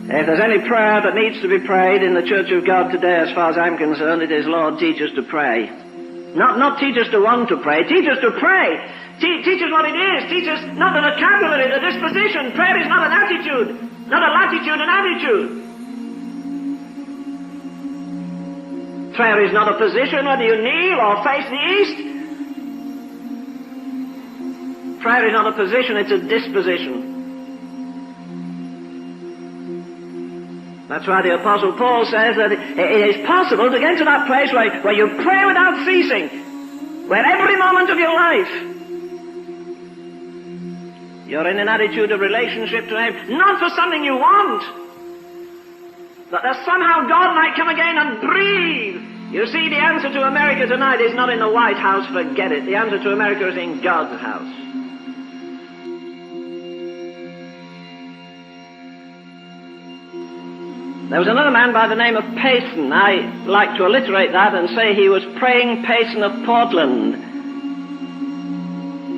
If there's any prayer that needs to be prayed in the Church of God today, as far as I'm concerned, it is, Lord, teach us to pray. Not teach us to want to pray, teach us to pray. Teach us what it is. Teach us not the vocabulary, the disposition. Prayer is not an attitude, not a latitude, an attitude. Prayer is not a position, whether you kneel or face the east. Prayer is not a position, it's a disposition. That's why the Apostle Paul says that it is possible to get to that place where you pray without ceasing, where every moment of your life you're in an attitude of relationship to Him, not for something you want, but that somehow God might come again and breathe. You see, the answer to America tonight is not in the White House, forget it. The answer to America is in God's house. There was another man by the name of Payson. I like to alliterate that and say he was praying Payson of Portland.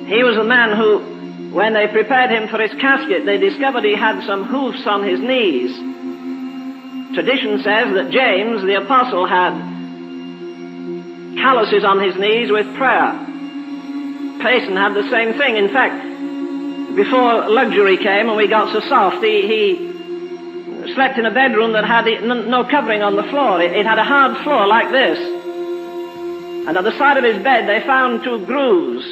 He was a man who, when they prepared him for his casket, they discovered he had some hoofs on his knees. Tradition says that James, the apostle, had calluses on his knees with prayer. Payson had the same thing. In fact, before luxury came and we got so soft, he slept in a bedroom that had no covering on the floor. It had a hard floor like this. And at the side of his bed they found 2 grooves.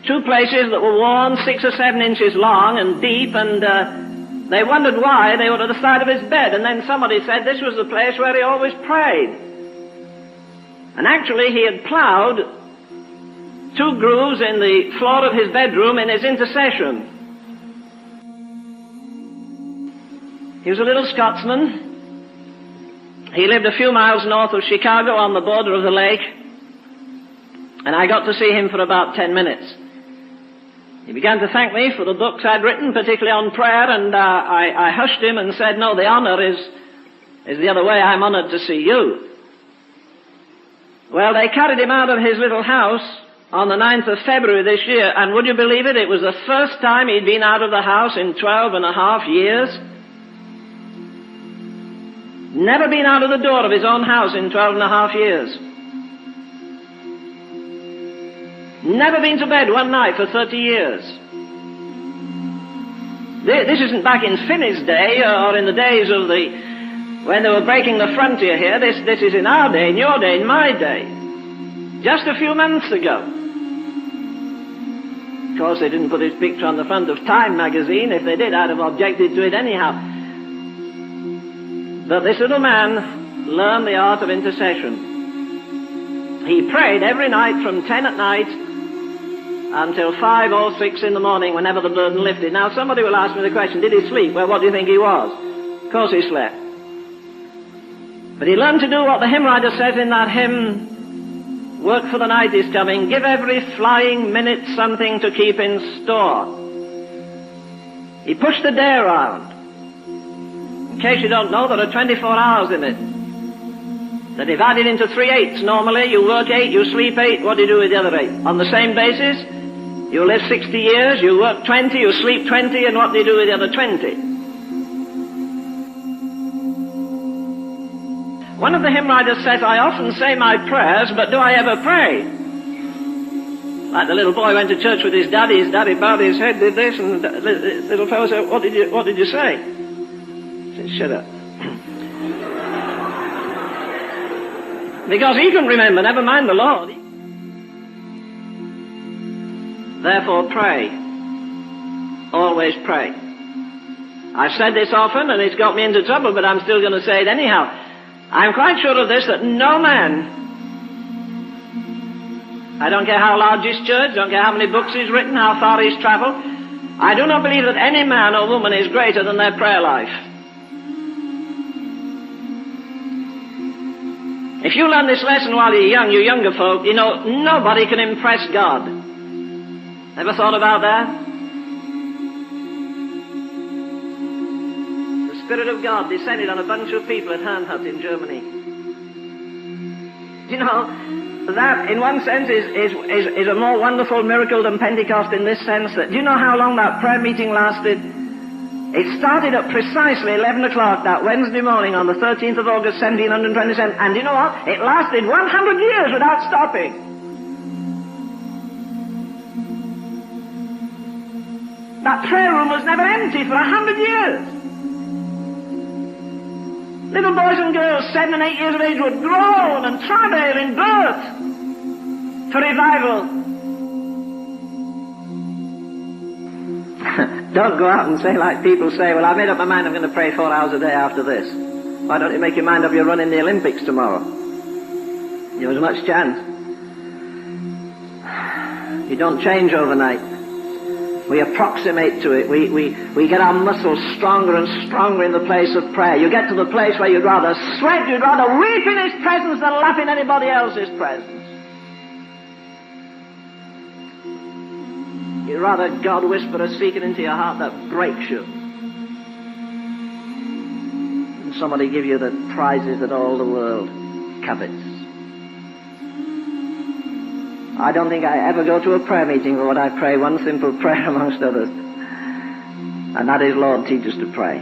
2 places that were worn 6 or 7 inches long and deep, and they wondered why they were at the side of his bed. And then somebody said this was the place where he always prayed. And actually he had ploughed 2 grooves in the floor of his bedroom in his intercession. He was a little Scotsman. He lived a few miles north of Chicago on the border of the lake, and I got to see him for about 10 minutes. He began to thank me for the books I'd written, particularly on prayer, and I hushed him and said, no, the honor is the other way. I'm honored to see you. Well, they carried him out of his little house on the 9th of February this year, and would you believe it, it was the first time he'd been out of the house in 12 and a half years. Never been out of the door of his own house in 12 and a half years. Never been to bed one night for 30 years. This isn't back in Finney's day or in the days of when they were breaking the frontier here. This is in our day, in your day, in my day. Just a few months ago. Of course, they didn't put his picture on the front of Time magazine. If they did, I'd have objected to it anyhow. But this little man learned the art of intercession. He prayed every night from 10 at night until 5 or 6 in the morning, whenever the burden lifted. Now, somebody will ask me the question, did he sleep? Well, what do you think he was? Of course he slept. But he learned to do what the hymn writer says in that hymn, work for the night is coming, give every flying minute something to keep in store. He pushed the day around. In case you don't know, there are 24 hours in it. They're divided into 3/8 normally. You work 8, you sleep 8. What do you do with the other 8? On the same basis, you live 60 years, you work 20, you sleep 20, and what do you do with the other 20? One of the hymn writers says, I often say my prayers, but do I ever pray? Like the little boy went to church with his daddy bowed his head, did this, and the little fellow said, what did you say? He said, shut up. Because he couldn't remember, never mind the Lord. Therefore pray. Always pray. I've said this often and it's got me into trouble, but I'm still going to say it anyhow. I'm quite sure of this, that no man, I don't care how large his church, don't care how many books he's written, how far he's traveled, I do not believe that any man or woman is greater than their prayer life. If you learn this lesson while you're young, you younger folk, you know, nobody can impress God. Ever thought about that? The Spirit of God descended on a bunch of people at Herrnhut in Germany. Do you know, that in one sense is a more wonderful miracle than Pentecost in this sense that, do you know how long that prayer meeting lasted? It started at precisely 11 o'clock that Wednesday morning on the 13th of August, 1727. And you know what? It lasted 100 years without stopping. That prayer room was never empty for 100 years. Little boys and girls, 7 and 8 years of age, would groan and travail in birth for revival. Don't go out and say like people say, well, I've made up my mind I'm going to pray 4 hours a day after this. Why don't you make your mind up you're running the Olympics tomorrow? You have as much chance. You don't change overnight. We approximate to it. We get our muscles stronger and stronger in the place of prayer. You get to the place where you'd rather sweat, you'd rather weep in His presence than laugh in anybody else's presence. You'd rather God whisper a secret into your heart that breaks you than somebody give you the prizes that all the world covets. I don't think I ever go to a prayer meeting where I pray one simple prayer amongst others. And that is, Lord, teach us to pray.